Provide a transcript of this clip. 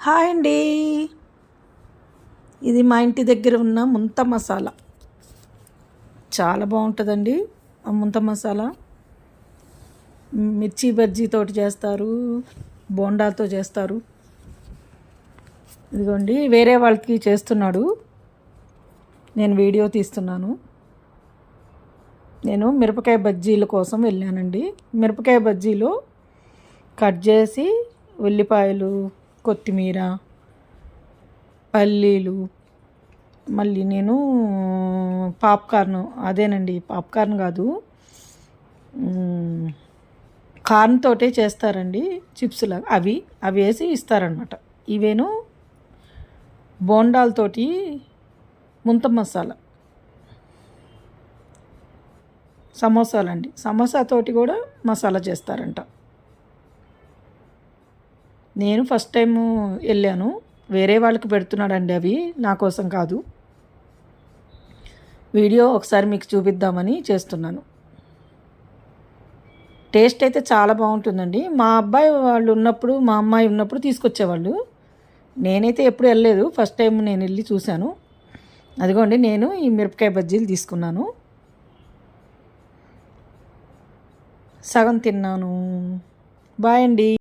Hi అండి. ఇది మా ఇంటి దగ్గర ఉన్న ముంత మసాలా. చాలా బాగుంటుందండి ఆ ముంత మసాలా. మిర్చి బజ్జీతోటి చేస్తారు, బోండాలతో చేస్తారు. ఇదిగోండి వేరే వాళ్ళకి చేస్తున్నాడు, నేను వీడియో తీస్తున్నాను. నేను మిరపకాయ బజ్జీల కోసం వెళ్ళానండి. మిరపకాయ బజ్జీలు కట్ చేసి ఉల్లిపాయలు, కొత్తిమీర, పల్లీలు, మళ్ళీ నేను పాప్కార్న్, అదేనండి పాప్కార్న్ కాదు, కార్న్ తోటే చేస్తారండి చిప్స్లా, అవి వేసి ఇస్తారనమాట. ఇవేను బోండాలతోటి ముంత మసాలా, సమోసాలండి, సమోసాతోటి కూడా మసాలా చేస్తారంట. నేను ఫస్ట్ టైము వెళ్ళాను, వేరే వాళ్ళకి పెడుతున్నాడండి, అవి నా కోసం కాదు. వీడియో ఒకసారి మీకు చూపిద్దామని చేస్తున్నాను. టేస్ట్ అయితే చాలా బాగుంటుందండి. మా అబ్బాయి వాళ్ళు ఉన్నప్పుడు, మా అమ్మాయి ఉన్నప్పుడు తీసుకొచ్చేవాళ్ళు. నేనైతే ఎప్పుడు వెళ్ళలేదు, ఫస్ట్ టైం నేను వెళ్ళి చూశాను. అదిగోండి నేను ఈ మిరపకాయ బజ్జీలు తీసుకున్నాను, సగం తిన్నాను. బాయ్ అండి.